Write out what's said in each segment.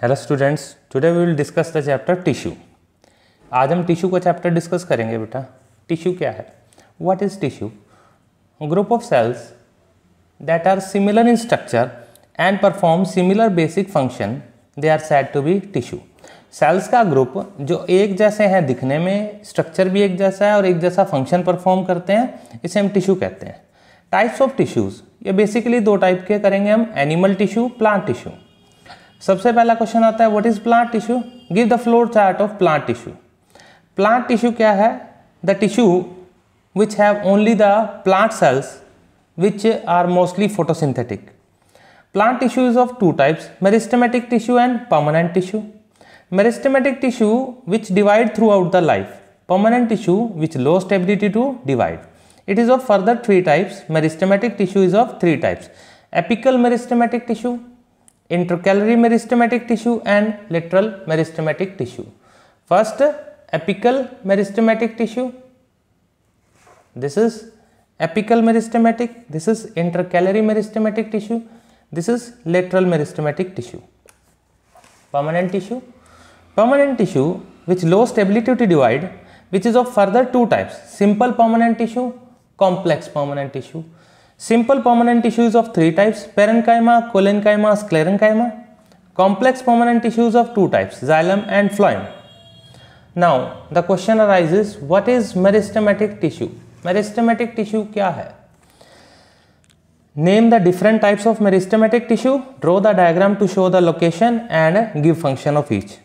Hello students, today we will discuss the chapter tissue. आज हम tissue का chapter discuss करेंगे। बेटा टिश्यू क्या है? What is tissue? Group of cells that are similar in structure and perform similar basic function, they are said to be tissue. Cells का group जो एक जैसे हैं दिखने में, स्ट्रक्चर भी एक जैसा है और एक जैसा फंक्शन परफॉर्म करते हैं, इसे हम टिश्यू कहते हैं। टाइप्स ऑफ टिश्यूज, ये बेसिकली दो टाइप के करेंगे हम, एनिमल टिश्यू, प्लांट टिश्यू। सबसे पहला क्वेश्चन आता है what is plant tissue? Give the flow chart of plant tissue. Plant tissue क्या है? The tissue which have only the plant cells which are mostly photosynthetic. Plant tissue is of two types, meristematic tissue and permanent tissue. Meristematic tissue which divide throughout the life, permanent tissue which lost ability to divide. It is of further three types. Meristematic tissue is of three types: apical meristematic tissue, intercalary meristematic tissue and lateral meristematic tissue. First, apical meristematic tissue. This is apical meristematic, this is intercalary meristematic tissue, this is lateral meristematic tissue. Permanent tissue. Permanent tissue which lost ability to divide, which is of further two types: simple permanent tissue, complex permanent tissue. Simple permanent tissue is of three types: parenchyma, collenchyma, sclerenchyma. Complex permanent tissue is of two types: xylem and phloem. Now the question arises, what is meristematic tissue? Meristematic tissue क्या है? Name the different types of meristematic tissue. Draw the diagram to show the location and give function of each.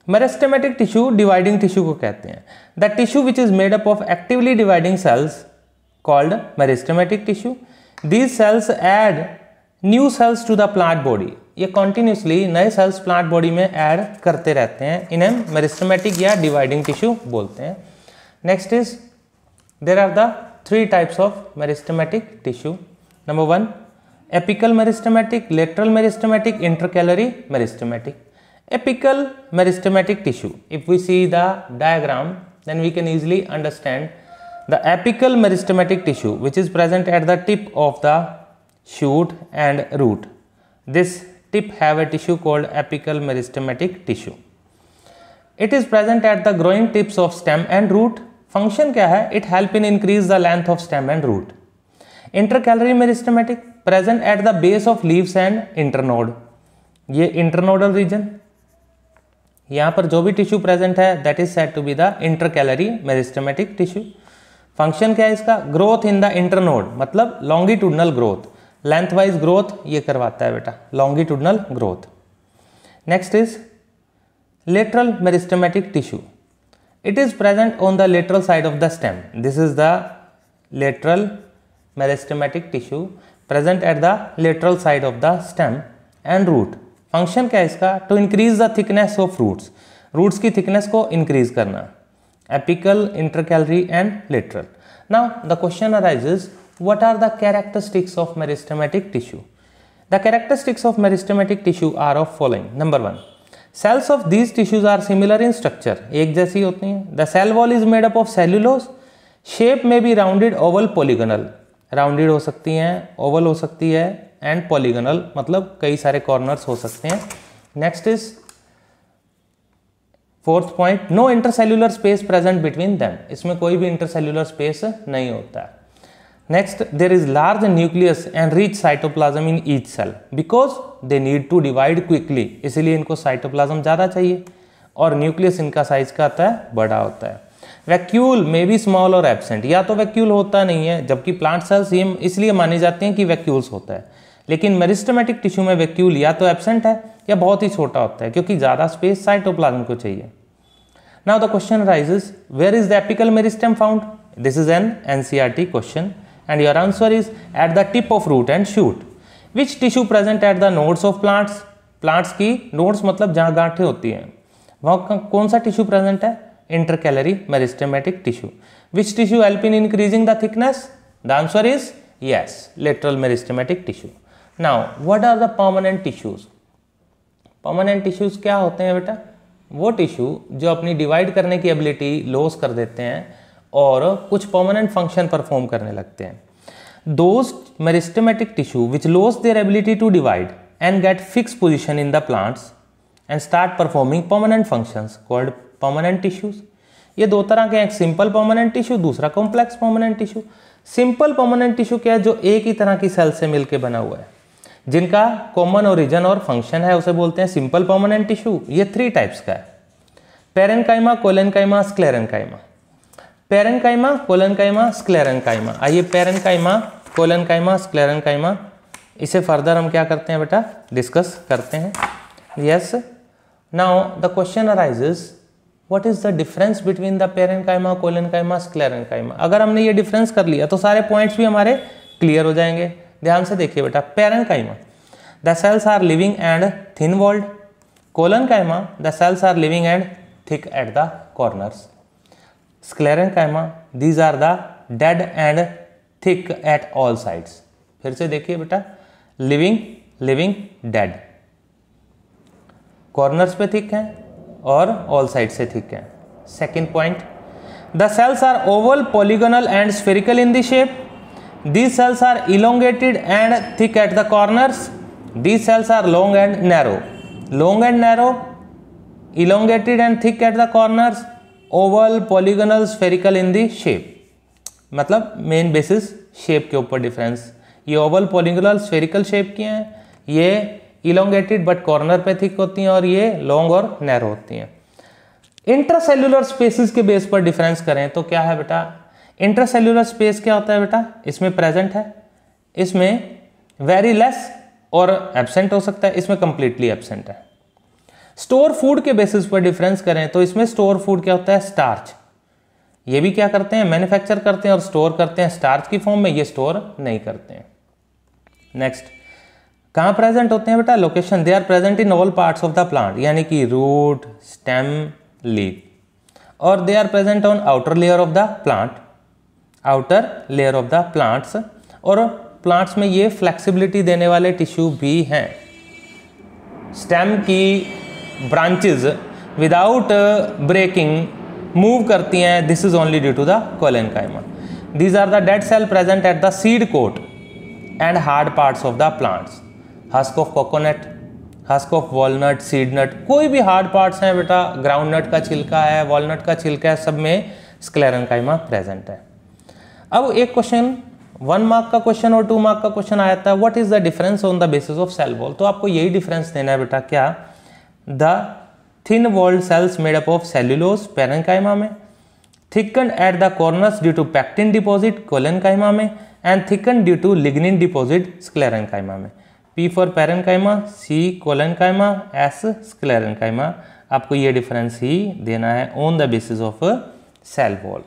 Meristematic tissue dividing tissue को कहते हैं। The tissue which is made up of actively dividing cells called meristematic tissue. These cells add new cells to the plant body. ये continuously नए cells plant body में add करते रहते हैं, इन्हें मेरिस्टेमेटिक या डिवाइडिंग टिश्यू बोलते हैं। Next is there are the three types of meristematic tissue. Number one, apical meristematic, lateral meristematic, intercalary meristematic. Apical meristematic tissue, if we see the diagram, then we can easily understand the apical meristematic tissue which is present at the tip of the shoot and root. This tip have a tissue called apical meristematic tissue. It is present at the growing tips of stem and root. Function क्या है? It help in increase the length of stem and root. Intercalary meristematic, present at the base of leaves and internode. ये internodal region, यहाँ पर जो भी tissue present है that is said to be the intercalary meristematic tissue. Function क्या है इसका? Growth in the internode, मतलब longitudinal growth, lengthwise growth ये करवाता है बेटा, longitudinal growth. Next is lateral meristematic tissue. It is present on the lateral side of the stem. This is the lateral meristematic tissue present at the lateral side of the stem and root. Function क्या है इसका? To increase the thickness of roots, roots की thickness को increase करना। Apical, intercalary and lateral. Now the question arises, what are the characteristics of meristematic tissue? The characteristics of meristematic tissue are of following. Number one, cells of these tissues are similar in structure, एक जैसी होती हैं। The cell wall is made up of cellulose. Shape में be rounded, oval, polygonal. Rounded हो सकती हैं, Oval हो सकती है एंड पॉलीगोनल, मतलब कई सारे कॉर्नर्स हो सकते हैं। Next is fourth point, no intercellular space present between them. इसमें कोई भी इंटरसेल्यूलर स्पेस नहीं होता है। Next, there is large nucleus and rich cytoplasm in each cell because they need to divide quickly. इसलिए इनको साइटोप्लाज्म ज़्यादा चाहिए और न्यूक्लियस इनका साइज का आता है, बड़ा होता है। वैक्यूल मे बी स्मॉल और एब्सेंट, या तो वैक्यूल होता नहीं है, जबकि प्लांट सेल्स ये इसलिए मानी जाती हैं कि वैक्यूल्स होता है, लेकिन मेरिस्टेमेटिक टिश्यू में वैक्यूल या तो एब्सेंट है या बहुत ही छोटा होता है, क्योंकि ज़्यादा स्पेस साइटोप्लाज्म को चाहिए। Now the question rises, where is the apical meristem found? This is an NCERT question and your answer is at the tip of root and shoot. Which tissue present at the nodes of plants? Plants की nodes मतलब जहाँ गांठें होती हैं, वहाँ कौन सा tissue present है? Intercalary meristematic tissue. Which tissue help in increasing the thickness? The answer is yes, lateral meristematic tissue. Now, what are the permanent tissues? Permanent tissues क्या होते हैं बेटा? वो टिश्यू जो अपनी डिवाइड करने की एबिलिटी लॉस कर देते हैं और कुछ परमानेंट फंक्शन परफॉर्म करने लगते हैं। Those meristematic tissue which lose their ability to divide and get fixed position in the plants and start performing permanent functions called permanent tissues. ये दो तरह के हैं, एक सिंपल परमानेंट टिश्यू, दूसरा complex permanent tissue. Simple permanent tissue क्या है, जो एक ही तरह की सेल से मिलकर बना हुआ है, जिनका कॉमन ओरिजिन और फंक्शन है, उसे बोलते हैं सिंपल परमानेंट टिश्यू। ये 3 टाइप्स का है, parenchyma, collenchyma, sclerenchyma. Parenchyma, collenchyma, sclerenchyma. आइए पेरेन्काइमा, कोलेन्काइमा, स्क्लेरेन्काइमा, इसे फर्दर हम क्या करते हैं बेटा, डिस्कस करते हैं। Yes, now the question arises, what is the difference between the parenchyma, collenchyma, sclerenchyma. अगर हमने ये डिफरेंस कर लिया तो सारे पॉइंट्स भी हमारे क्लियर हो जाएंगे। ध्यान से देखिए बेटा, parenchyma, the cells are living and thin walled. Collenchyma, the cells are living and thick at the corners. Sclerenchyma, these are the dead and thick at all sides. फिर से देखिए बेटा, लिविंग, लिविंग, डेड, कॉर्नर्स पे thick हैं और all side से thick हैं। Second point, the cells are oval, polygonal and spherical in the shape. These cells are elongated and thick at the corners. These cells are long and narrow, long and narrow, elongated and thick at the corners, oval, polygonal, spherical in the shape. मतलब main basis shape के ऊपर difference. ये Oval, polygonal, spherical shape की हैं, ये elongated but corner पे thick होती हैं, और ये लॉन्ग और नैरो होती हैं। इंट्रासेल्यूलर स्पेसिस के बेस पर डिफरेंस करें तो क्या है बेटा, इंट्रासेल्यूलर स्पेस क्या होता है बेटा, इसमें प्रेजेंट है, इसमें वेरी लेस और एब्सेंट हो सकता है, इसमें कंप्लीटली एब्सेंट है। स्टोर फूड के बेसिस पर डिफरेंस करें तो इसमें स्टोर फूड क्या होता है, स्टार्च। ये भी क्या करते हैं, मैन्युफैक्चर करते हैं और स्टोर करते हैं स्टार्च की फॉर्म में, ये स्टोर नहीं करते हैं। नेक्स्ट, कहाँ प्रेजेंट होते हैं बेटा, location, they are present in all parts of the plant, यानी कि रूट, स्टेम, लीफ, और they are present on outer layer of the plant, outer layer of the plants. और प्लांट्स में ये फ्लेक्सिबिलिटी देने वाले टिश्यू भी हैं। स्टेम की ब्रांचेस विदाउट ब्रेकिंग मूव करती हैं, this is only due to the collenchyma. These are the dead cell present at the seed coat and hard parts of the plants. Husk of coconut, husk of walnut, seed nut, कोई भी hard parts हैं बेटा, ground नट का छिलका है, walnut का छिलका है, सब में स्क्लेरेन्काइमा प्रेजेंट है। अब एक क्वेश्चन 1 मार्क का क्वेश्चन और 2 मार्क का क्वेश्चन आया था, what is the difference on the basis of cell wall. तो आपको यही डिफरेंस देना है बेटा, क्या, the thin walled cells made up of cellulose parenchyma में, thicken at the corners due to pectin deposit collenchyma में, and thicken due to lignin deposit sclerenchyma में। P for parenchyma, C collenchyma, S sclerenchyma. आपको ये difference ही देना है on the basis of cell wall.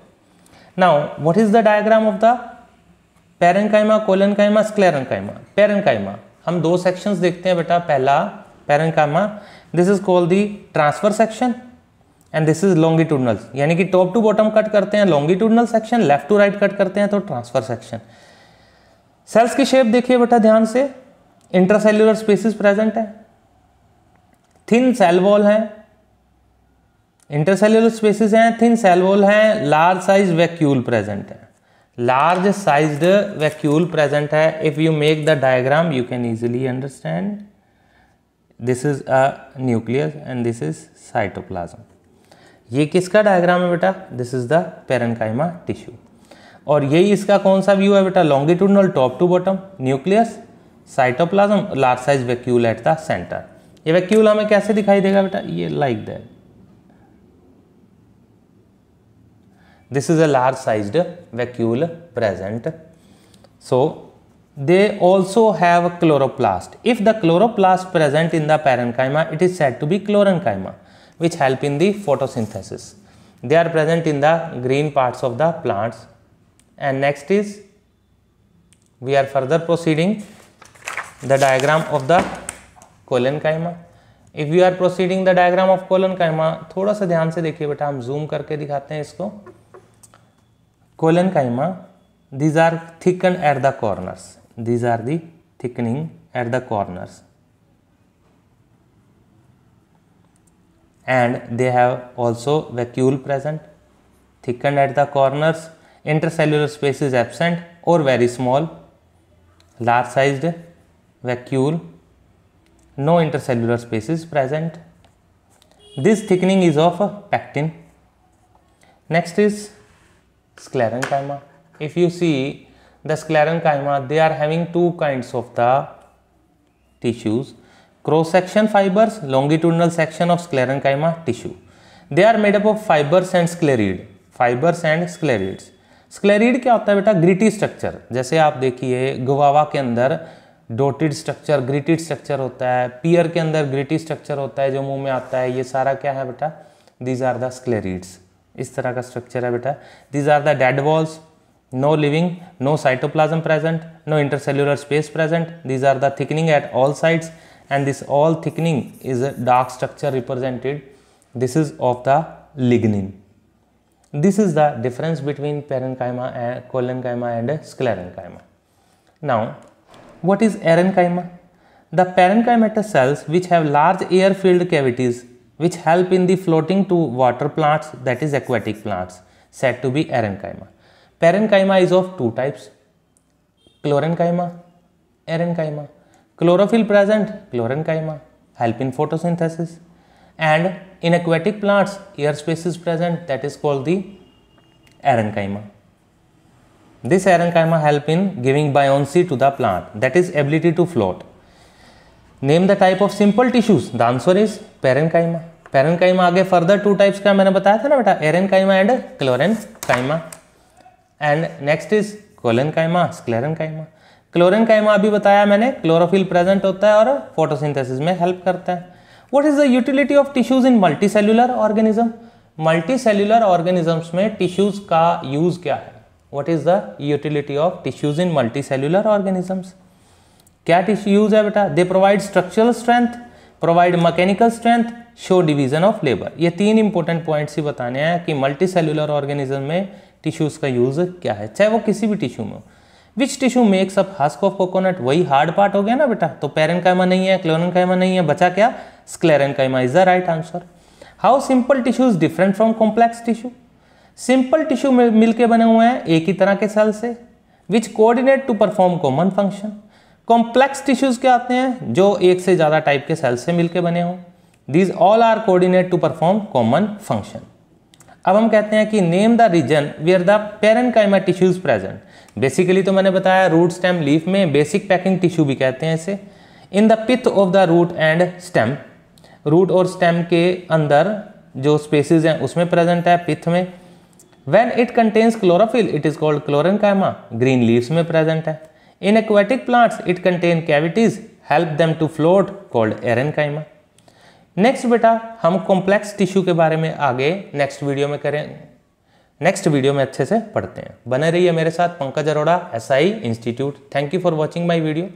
Now what is the diagram of the parenchyma, collenchyma, sclerenchyma. Parenchyma हम 2 sections देखते हैं बेटा। पहला parenchyma, this is called the transfer section and this is longitudinal, यानी कि टॉप टू बॉटम कट करते हैं longitudinal section, left to right cut करते हैं तो ट्रांसफर सेक्शन। सेल्स की शेप देखिए बेटा ध्यान से, इंट्रासेल्यूलर स्पेसिस प्रेजेंट है, थिन सेल वॉल है, इंटरसेल्यूलर स्पेसिस हैं, थिन सेल वॉल है, लार्ज साइज वैक्यूल प्रेजेंट है, लार्ज साइज्ड वैक्यूल प्रेजेंट है। If you make the diagram you can easily understand, this is a nucleus and this is cytoplasm. ये किसका diagram है बेटा, this is the parenchyma tissue, और यही इसका कौन सा व्यू है बेटा, longitudinal top to bottom, nucleus, cytoplasm, large size vacuole at the centre. ये वैक्यूल हमें कैसे दिखाई देगा बेटा, ये like that, this is a large sized vacuole present. So they also have chloroplast. If the chloroplast present in the parenchyma, it is said to be chlorenchyma, which help in the photosynthesis. They are present in the green parts of the plants. And next is, we are further proceeding the diagram of the colenchyma. If we are proceeding the diagram of colenchyma, थोड़ा सा ध्यान से देखिए बेटा, हम zoom करके दिखाते हैं इसको। Colenchyma, these are thickened at the corners. These are the thickening at the corners, and they have also vacuole present, thickened at the corners. Intercellular space is absent or very small. Large sized vacuole, no intercellular space is present. This thickening is of pectin. Next is sclerenchyma. If you see the sclerenchyma, they are having two kinds of the tissues. Cross-section fibers, longitudinal section of sclerenchyma tissue. They are made up of fibers and sclerid. Fibers and sclerids. स्क्लेरिड क्या होता है बेटा? Gritty structure. जैसे आप देखिए guava के अंदर डोटेड structure, ग्रिटेड structure होता है, पियर के अंदर ग्रिटी स्ट्रक्चर होता है जो मुंह में आता है. ये सारा क्या है बेटा? These are the sclereids. इस तरह का स्ट्रक्चर है बेटा. These are the dead walls, no living, no cytoplasm present, no intercellular space present. These are the thickening at all sides and this all thickening is a dark structure represented. This is of the lignin. This is the difference between parenchyma and collenchyma and sclerenchyma. Now, what is erenchyma? The parenchymatous cells which have large air-filled cavities which help in the floating to water plants, that is aquatic plants, said to be erenchyma. Parenchyma is of two types: chlorenchyma, erenchyma. Chlorophyll present, chlorenchyma, help in photosynthesis, and in aquatic plants air space is present, that is called the erenchyma. This erenchyma help in giving buoyancy to the plant, that is ability to float. Name the type of simple tissues. The answer is parenchyma. Parenchyma आगे further two types का मैंने बताया था ना बेटा, erenchyma and chlorenchyma. And next is collenchyma, sclerenchyma. Chlorenchyma अभी बताया मैंने, क्लोरोफिल प्रेजेंट होता है और फोटोसिंथेसिस में हेल्प करता है. What is the utility of tissues in multicellular organism? Multicellular organisms में टिश्यूज का यूज क्या है? What is the utility of tissues in multicellular organisms? क्या टिश्यू यूज है बेटा? They provide structural strength, provide mechanical strength, show division of labour. ये तीन important points ही बताने हैं कि मल्टीसेल्युलर ऑर्गेनिज्म में टिश्यूज का यूज क्या है, चाहे वो किसी भी टिश्यू में हो. विच tissue makes up husk of coconut? वही हार्ड पार्ट हो गया ना बेटा. तो पेरेंकाइमा नहीं है, क्लोरेनकाइमा नहीं है, बचा क्या? Sclerenchyma is the right answer. How simple tissue is different from complex tissue? Simple tissue मिलके बने हुए हैं एक ही तरह के सेल से, which coordinate to perform common function. Complex tissues क्या आते हैं? जो एक से ज्यादा टाइप के सेल से मिलके बने हों. These all are coordinate to perform common function. अब हम कहते हैं कि name the region where the parenchyma tissues present. Basically तो मैंने बताया रूट स्टेम लीफ में बेसिक पैकिंग टिश्यू भी कहते हैं इसे. In the pith of the root and stem, root और स्टेम के अंदर जो स्पेसिस हैं उसमें प्रेजेंट है, पिथ में. When it contains chlorophyll it is called chlorenchyma, green leaves में प्रेजेंट है. In aquatic plants it contain cavities, help them to float, called aerenchyma. Next बेटा हम कॉम्प्लेक्स टिश्यू के बारे में आगे नेक्स्ट वीडियो में नेक्स्ट वीडियो में अच्छे से पढ़ते हैं. बने रहिए मेरे साथ. Pankaj Arora, SI institute. Thank you for watching my video.